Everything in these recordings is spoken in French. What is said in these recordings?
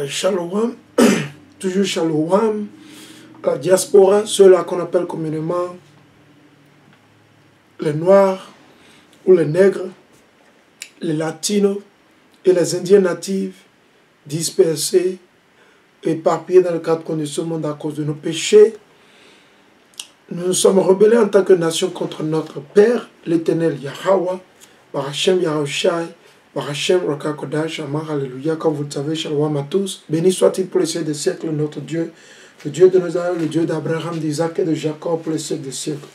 Shalom, toujours shalom, la diaspora, ceux-là qu'on appelle communément les Noirs ou les Nègres, les Latinos et les Indiens natifs dispersés, éparpillés dans le cadre de ce monde à cause de nos péchés. Nous nous sommes rebellés en tant que nation contre notre Père, l'Éternel Yahweh, Barachem Yahushai, Barachem Rakakodash, Amar, Alléluia, comme vous le savez, shalom à tous. Béni soit-il pour les siècles des siècles, notre Dieu, le Dieu de nos aïeux, le Dieu d'Abraham, d'Isaac et de Jacob pour les siècles des siècles.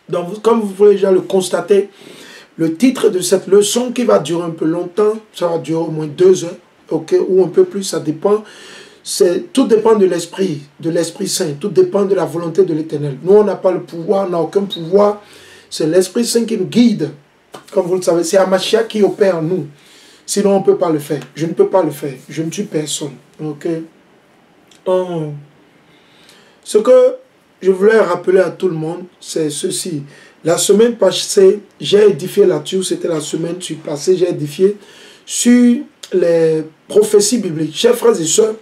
Donc, comme vous pouvez déjà le constater, le titre de cette leçon qui va durer un peu longtemps, ça va durer au moins 2 heures, ok, ou un peu plus, ça dépend. Tout dépend de l'Esprit Saint, tout dépend de la volonté de l'Éternel. Nous, on n'a pas le pouvoir, on n'a aucun pouvoir, c'est l'Esprit Saint qui nous guide. Comme vous le savez, c'est Amashia qui opère en nous. Sinon, on ne peut pas le faire. Je ne peux pas le faire. Je ne suis personne. Ok. Ce que je voulais rappeler à tout le monde, c'est ceci. La semaine passée, j'ai édifié là-dessus. C'était la semaine passée, j'ai édifié sur les prophéties bibliques. Chers frères et sœurs,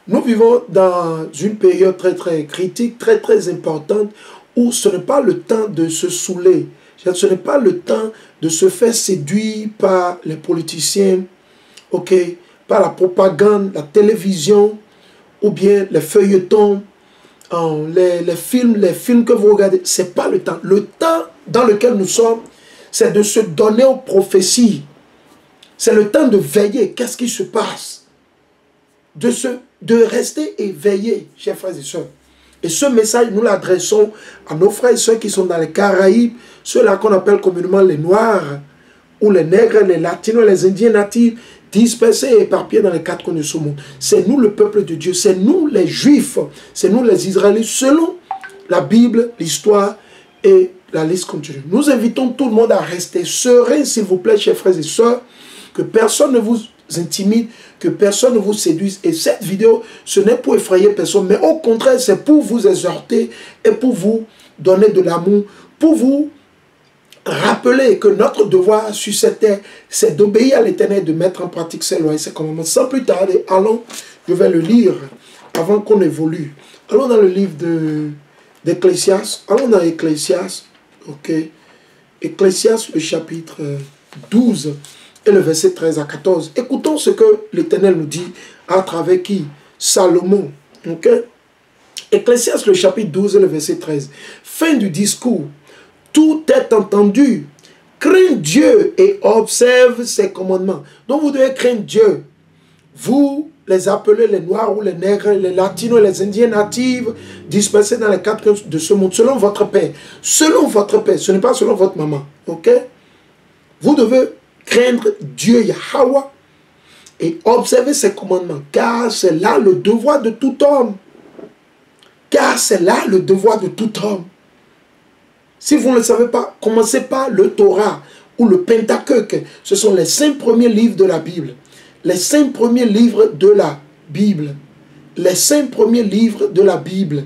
nous vivons dans une période très très critique, très très importante, où ce n'est pas le temps de se saouler. Ce n'est pas le temps de se faire séduire par les politiciens, ok, par la propagande, la télévision, ou bien les feuilletons, les films que vous regardez. Ce n'est pas le temps. Le temps dans lequel nous sommes, c'est de se donner aux prophéties. C'est le temps de veiller. Qu'est-ce qui se passe? De rester éveillé, chers frères et sœurs. Et ce message, nous l'adressons à nos frères et sœurs qui sont dans les Caraïbes, ceux-là qu'on appelle communément les Noirs, ou les Nègres, les Latinos, les Indiens natifs, dispersés et éparpillés dans les 4 coins de ce monde. C'est nous le peuple de Dieu, c'est nous les Juifs, c'est nous les Israélites, selon la Bible, l'histoire et la liste continue. Nous invitons tout le monde à rester serein, s'il vous plaît, chers frères et sœurs, que personne ne vous intimide, que personne ne vous séduise. Et cette vidéo, ce n'est pour effrayer personne, mais au contraire, c'est pour vous exhorter et pour vous donner de l'amour, pour vous rappeler que notre devoir sur cette terre, c'est d'obéir à l'Éternel, de mettre en pratique ses lois et ses commandements. Sans plus tarder, allons, je vais le lire avant qu'on évolue. Allons dans le livre d'Ecclésiaste. Allons dans Ecclésiaste, ok. Ecclésiaste, le chapitre 12 et le verset 13 à 14. Écoutons ce que l'Éternel nous dit à travers qui? Salomon, ok. Ecclésiaste, le chapitre 12 et le verset 13. Fin du discours. Tout est entendu. Crains Dieu et observe ses commandements. Donc vous devez craindre Dieu. Vous les appelez les Noirs ou les Nègres, les Latinos, les Indiens natifs, dispersés dans les 4 coins de ce monde, selon votre père. Selon votre père, ce n'est pas selon votre maman. Ok? Vous devez craindre Dieu Yahweh et observer ses commandements, car c'est là le devoir de tout homme. Car c'est là le devoir de tout homme. Si vous ne le savez pas, commencez par le Torah ou le Pentateuque. Ce sont les 5 premiers livres de la Bible. Les 5 premiers livres de la Bible. Les 5 premiers livres de la Bible.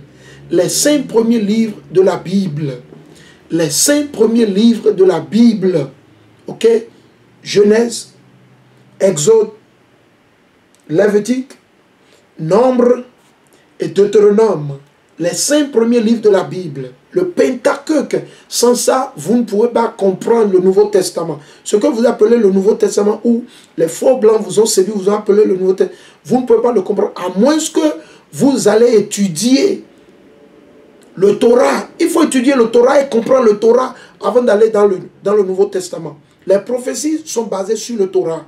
Les 5 premiers livres de la Bible. Les 5 premiers livres de la Bible. Ok? Genèse, Exode, Lévitique, Nombre et Deutéronome. Les 5 premiers livres de la Bible. Le Pentateuque. Sans ça, vous ne pouvez pas comprendre le Nouveau Testament. Ce que vous appelez le Nouveau Testament, où les faux blancs vous ont séduit, vous ont appelé le Nouveau Testament, vous ne pouvez pas le comprendre, à moins que vous allez étudier le Torah. Il faut étudier le Torah et comprendre le Torah avant d'aller dans le Nouveau Testament. Les prophéties sont basées sur le Torah.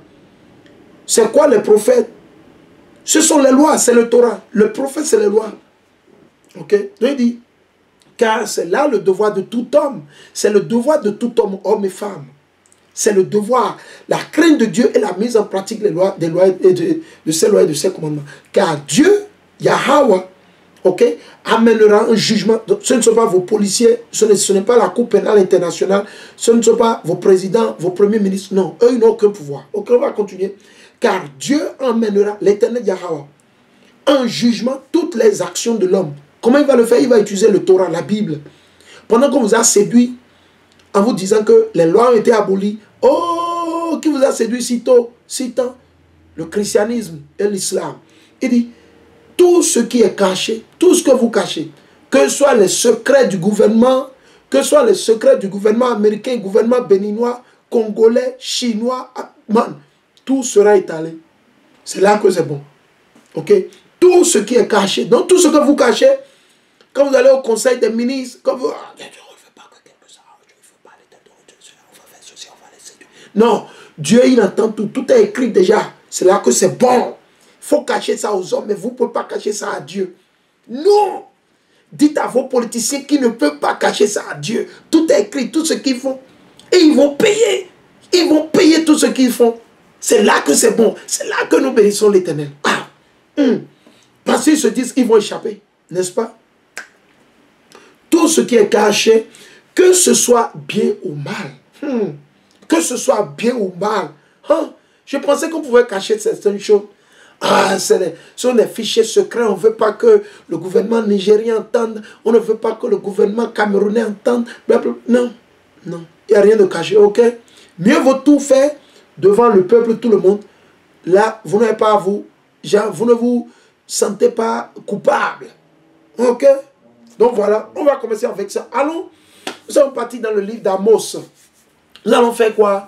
C'est quoi les prophètes? Ce sont les lois, c'est le Torah. Le prophète, c'est les lois. Ok? Donc il dit, car c'est là le devoir de tout homme. C'est le devoir de tout homme, homme et femme. C'est le devoir, la crainte de Dieu et la mise en pratique des lois, de ses lois et de ses commandements. Car Dieu, Yahweh, ok, amènera un jugement. Donc, ce ne sont pas vos policiers, ce n'est pas la Cour pénale internationale, ce ne sont pas vos présidents, vos premiers ministres. Non, eux, ils n'ont aucun pouvoir. Ok, on va continuer. Car Dieu emmènera, l'Éternel Yahweh, un jugement, toutes les actions de l'homme. Comment il va le faire? Il va utiliser le Torah, la Bible. Pendant qu'on vous a séduit en vous disant que les lois ont été abolies. Oh, qui vous a séduit si tôt, si tant? le christianisme et l'islam. Il dit, tout ce qui est caché, tout ce que vous cachez, que ce soit les secrets du gouvernement, que ce soit les secrets du gouvernement américain, gouvernement béninois, congolais, chinois, man, tout sera étalé. C'est là que c'est bon. Ok? Tout ce qui est caché, donc tout ce que vous cachez, quand vous allez au conseil des ministres, quand vous... Non, Dieu, il entend tout. Tout est écrit déjà. C'est là que c'est bon. Il faut cacher ça aux hommes, mais vous ne pouvez pas cacher ça à Dieu. Non! Dites à vos politiciens qu'ils ne peuvent pas cacher ça à Dieu. Tout est écrit, tout ce qu'ils font. Et ils vont payer. Ils vont payer tout ce qu'ils font. C'est là que c'est bon. C'est là que nous bénissons l'Éternel. Ah. Parce qu'ils se disent qu'ils vont échapper. N'est-ce pas? Tout ce qui est caché, que ce soit bien ou mal. Que ce soit bien ou mal. Je pensais qu'on pouvait cacher certaines choses. Ah, ce sont des fichiers secrets. On ne veut pas que le gouvernement nigérien entende. On ne veut pas que le gouvernement camerounais entende. Non, non. Il n'y a rien de caché, ok? Mieux vaut tout faire devant le peuple, tout le monde. Là, vous n'avez pas à vous. Genre, vous ne vous sentez pas coupable. Ok? Donc voilà, on va commencer avec ça. Allons, nous sommes partis dans le livre d'Amos. Nous allons faire quoi?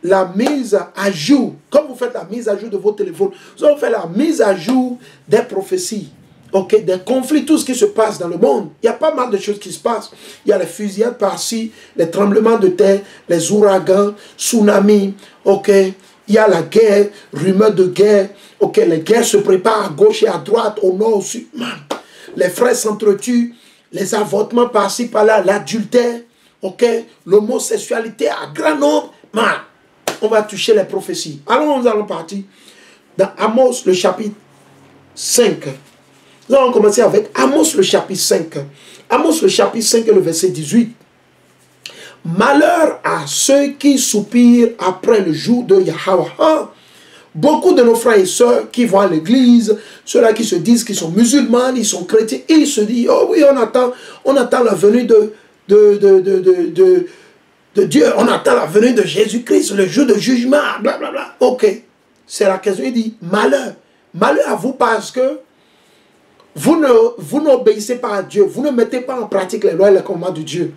La mise à jour. Comme vous faites la mise à jour de vos téléphones, nous allons faire la mise à jour des prophéties. Ok, des conflits, tout ce qui se passe dans le monde. Il y a pas mal de choses qui se passent. Il y a les fusillades par-ci, les tremblements de terre, les ouragans, tsunamis. Ok, il y a la guerre, rumeurs de guerre. Ok, les guerres se préparent à gauche et à droite, au nord, au sud. Man. Les frères s'entretuent, les avortements par-ci, par-là, l'adultère. Ok, l'homosexualité à grand nombre. Man. On va toucher les prophéties. Alors nous allons partir dans Amos le chapitre 5. Nous allons commencer avec Amos le chapitre 5. Amos le chapitre 5 et le verset 18. Malheur à ceux qui soupirent après le jour de Yahweh. Beaucoup de nos frères et sœurs qui vont à l'église, ceux-là qui se disent qu'ils sont musulmans, ils sont chrétiens, ils se disent, oh oui, on attend la venue de Dieu, on attend la venue de Jésus-Christ, le jour de jugement, blablabla. Ok, c'est la question, il dit, malheur. Malheur à vous parce que vous n'obéissez pas à Dieu, vous ne mettez pas en pratique les lois et les commandements de Dieu.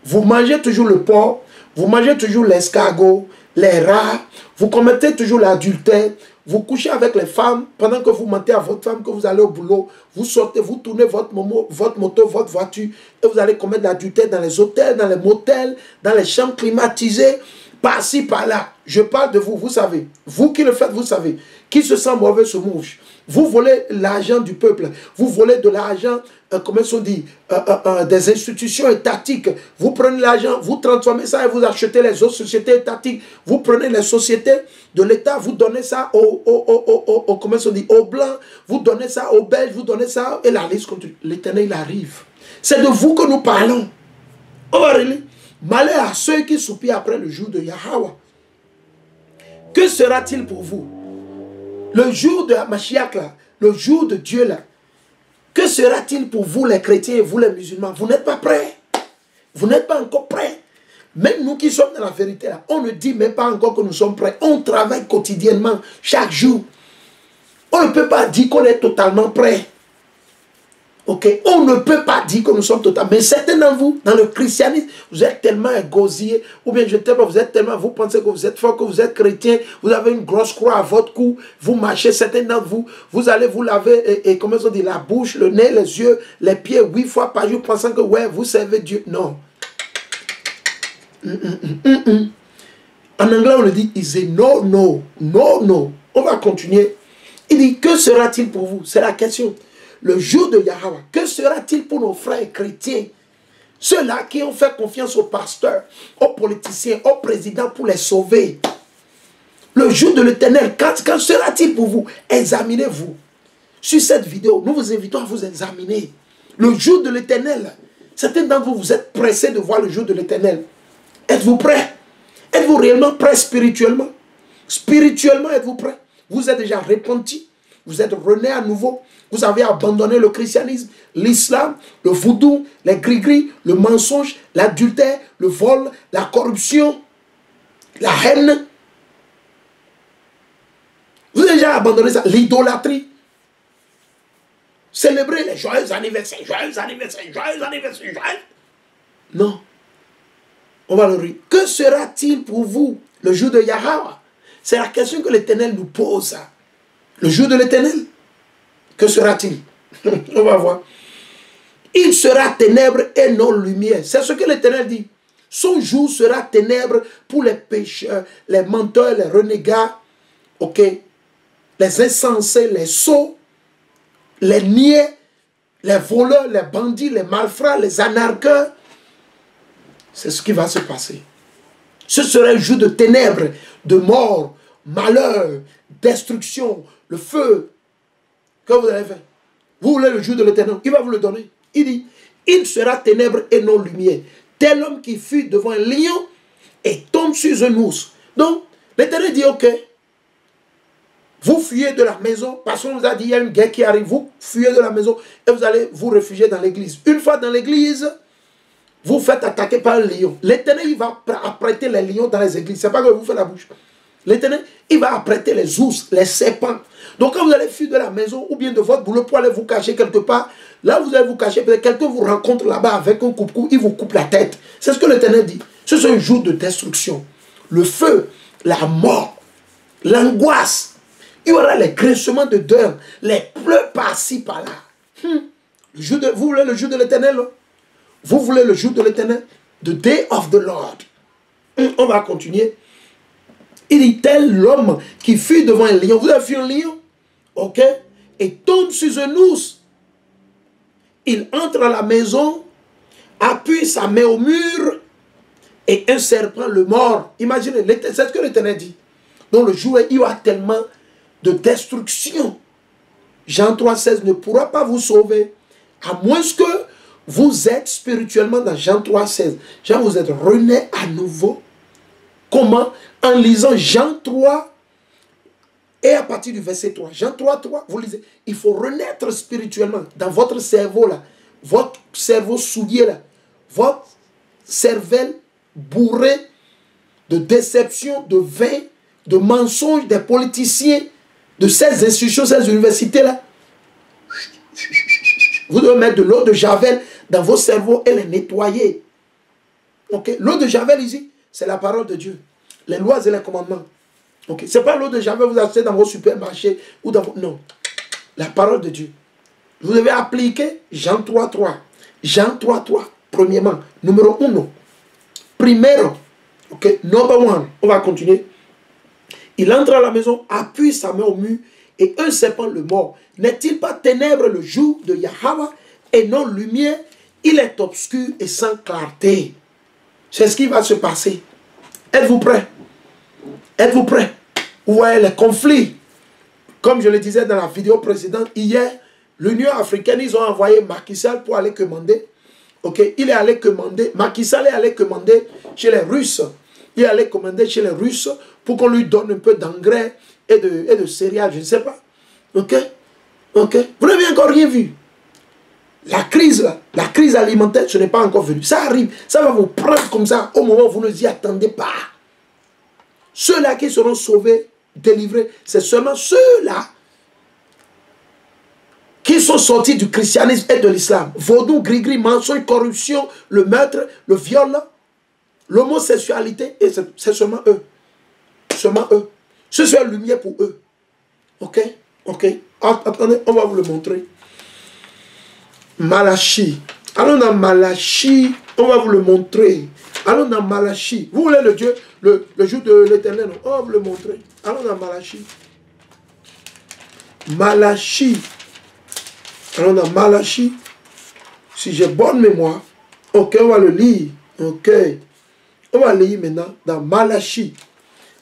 Vous mangez toujours le porc, vous mangez toujours l'escargot, les rats, vous commettez toujours l'adultère, vous couchez avec les femmes pendant que vous mentez à votre femme, que vous allez au boulot, vous sortez, vous tournez votre moto, votre voiture, et vous allez commettre l'adultère dans les hôtels, dans les motels, dans les chambres climatisées, par-ci, par-là. Je parle de vous, vous savez. Vous qui le faites, vous savez. Qui se sent mauvais se mouche. Vous volez l'argent du peuple. Vous volez de l'argent, comment on dit, des institutions étatiques. Vous prenez l'argent, vous transformez ça et vous achetez les autres sociétés étatiques. Vous prenez les sociétés de l'État, vous donnez ça comment on dit, aux Blancs, vous donnez ça aux Belges, vous donnez ça, et la liste continue. L'Éternel, il arrive. C'est de vous que nous parlons. Oh, really? Malheur à ceux qui soupirent après le jour de Yahweh. Que sera-t-il pour vous? Le jour de la Mashiach, là, le jour de Dieu, là, que sera-t-il pour vous les chrétiens et vous les musulmans? Vous n'êtes pas prêts. Vous n'êtes pas encore prêts. Même nous qui sommes dans la vérité, là, on ne dit même pas encore que nous sommes prêts. On travaille quotidiennement, chaque jour. On ne peut pas dire qu'on est totalement prêt. Ok, on ne peut pas dire que nous sommes totalement. Mais certains d'entre vous, dans le christianisme, vous êtes tellement égosillés, ou bien je ne sais pas, vous êtes tellement, vous pensez que vous êtes fort, que vous êtes chrétien, vous avez une grosse croix à votre cou, vous marchez, certains d'entre vous, vous allez vous laver, et comment on dit, la bouche, le nez, les yeux, les pieds 8 fois par jour, pensant que ouais, vous servez Dieu. Non. En anglais, on le dit, il dit no, no, no, no. On va continuer. Il dit, que sera-t-il pour vous? C'est la question. Le jour de Yahweh, que sera-t-il pour nos frères chrétiens? Ceux-là qui ont fait confiance aux pasteurs, aux politiciens, aux présidents pour les sauver. Le jour de l'Éternel, quand sera-t-il pour vous? Examinez-vous. Sur cette vidéo, nous vous invitons à vous examiner. Le jour de l'Éternel, certains d'entre vous, vous êtes pressés de voir le jour de l'Éternel. Êtes-vous prêts? Êtes-vous réellement prêts spirituellement? Spirituellement, êtes-vous prêts? Vous êtes déjà repentis? Vous êtes renés à nouveau? Vous avez abandonné le christianisme, l'islam, le voodoo, les gris-gris, le mensonge, l'adultère, le vol, la corruption, la haine. abandonné ça. L'idolâtrie. Célébrer les joyeux anniversaires, joyeux anniversaires, joyeux anniversaires, joyeux. Non. On va le dire. Que sera-t-il pour vous le jour de Yahweh? C'est la question que l'Éternel nous pose. Le jour de l'Éternel, que sera-t-il? On va voir. Il sera ténèbres et non lumière. C'est ce que l'Éternel dit. Son jour sera ténèbres pour les pécheurs, les menteurs, les renégats, ok, les insensés, les sots, les niais, les voleurs, les bandits, les malfrats, les anarcheurs. C'est ce qui va se passer. Ce sera un jour de ténèbres, de mort, malheur, destruction, le feu. Que vous allez faire? Vous voulez le jour de l'Éternel? Il va vous le donner. Il dit, il sera ténèbres et non lumière. Tel homme qui fuit devant un lion et tombe sur un ours. Donc, l'Éternel dit, ok, vous fuyez de la maison, parce qu'on vous a dit, il y a une guerre qui arrive, vous fuyez de la maison et vous allez vous réfugier dans l'église. Une fois dans l'église, vous faites attaquer par un lion. L'Éternel, il va apprêter les lions dans les églises. Ce n'est pas que vous faites la bouche. L'Éternel, il va apprêter les ours, les serpents. Donc quand vous allez fuir de la maison ou bien de votre boulot pour aller vous cacher quelque part, là vous allez vous cacher, peut-être quelqu'un vous rencontre là-bas avec un coupe-cou, il vous coupe la tête. C'est ce que l'Éternel dit. Ce sont un jour de destruction. Le feu, la mort, l'angoisse. Il y aura les grincements de dents, les pleurs par-ci, par-là. Vous voulez le jour de l'Éternel? Vous voulez le jour de l'Éternel? The day of the Lord. On va continuer. Il dit, tel l'homme qui fuit devant un lion. Vous avez vu un lion? Ok? Et tombe sur un ours. Il entre à la maison, appuie sa main au mur, et un serpent le mord. Imaginez, c'est ce que l'Éternel dit. Donc le jour, il y aura tellement de destruction. Jean 3,16 ne pourra pas vous sauver, à moins que vous êtes spirituellement dans Jean 3,16. Jean, vous êtes rené à nouveau. Comment? En lisant Jean 3 et à partir du verset 3. Jean 3, 3, vous lisez. Il faut renaître spirituellement dans votre cerveau là. Votre cerveau souillé là. Votre cervelle bourrée de déception, de vin, de mensonges des politiciens, de ces institutions, ces universités là. Vous devez mettre de l'eau de Javel dans vos cerveaux et les nettoyer. Ok? L'eau de Javel ici, c'est la parole de Dieu. Les lois et les commandements. Ok? Ce n'est pas l'eau de Javel que vous achetez dans vos supermarchés ou dans vos... Non. La parole de Dieu. Vous devez appliquer Jean 3, 3. Jean 3, 3. Premièrement. Numéro 1. Primero. Ok? Number 1. On va continuer. Il entre à la maison, appuie sa main au mur et un serpent le mord. N'est-il pas ténèbres le jour de Yahweh et non lumière? Il est obscur et sans clarté. C'est ce qui va se passer. Êtes-vous prêts? Êtes-vous prêts? Vous voyez les conflits. Comme je le disais dans la vidéo précédente, hier, l'Union africaine, ils ont envoyé Macky Sall pour aller commander. Ok, il est allé commander, Macky Sall est allé commander chez les Russes. Il est allé commander chez les Russes pour qu'on lui donne un peu d'engrais et de céréales, je ne sais pas. Ok? Ok? Vous n'avez encore rien vu. La crise alimentaire, ce n'est pas encore venu. Ça arrive, ça va vous prendre comme ça au moment où vous ne vous y attendez pas. Ceux-là qui seront sauvés, délivrés, c'est seulement ceux-là qui sont sortis du christianisme et de l'islam. Vaudou, gris-gris, mensonge, corruption, le meurtre, le viol, l'homosexualité, et c'est seulement eux. Seulement eux. Ce soit lumière pour eux. Ok? Ok? Attendez, on va vous le montrer. Malachie. Allons dans Malachie, on va vous le montrer. Allons dans Malachie. Vous voulez le Dieu, le jour de l'Éternel, on va vous le montrer. Allons dans Malachie. Malachie. Allons dans Malachie. Si j'ai bonne mémoire, ok, on va le lire. Ok. On va lire maintenant dans Malachie.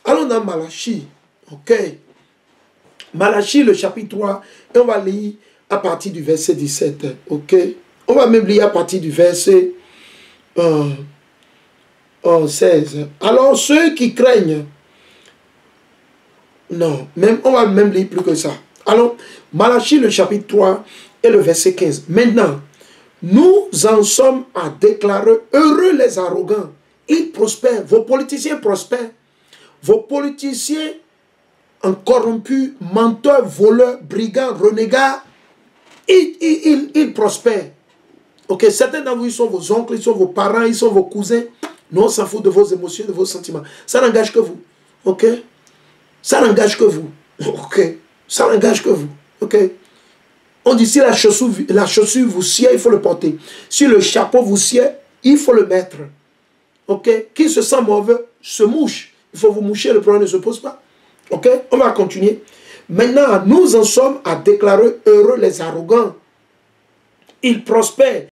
Allons dans Malachie. Ok. Malachie, le chapitre 3, et on va lire à partir du verset 17. Ok. On va même lire à partir du verset 16. Alors ceux qui craignent, non, même, on va même lire plus que ça. Alors, Malachie, le chapitre 3 et le verset 15. Maintenant, nous en sommes à déclarer heureux les arrogants. Ils prospèrent. Vos politiciens prospèrent. Vos politiciens un corrompu, menteur, voleur, brigand, renégat, il prospère. Ok, certains d'entre vous, ils sont vos oncles, ils sont vos parents, ils sont vos cousins. Non, on s'en fout de vos émotions, de vos sentiments. Ça n'engage que vous. Ok? Ça n'engage que vous. Ok? Ça n'engage que vous. Ok? On dit si la chaussure vous sied, il faut le porter. Si le chapeau vous sied, il faut le mettre. Ok? Qui se sent mauvais, se mouche. Il faut vous moucher, le problème ne se pose pas. Ok? On va continuer. Maintenant, nous en sommes à déclarer heureux les arrogants. Ils prospèrent.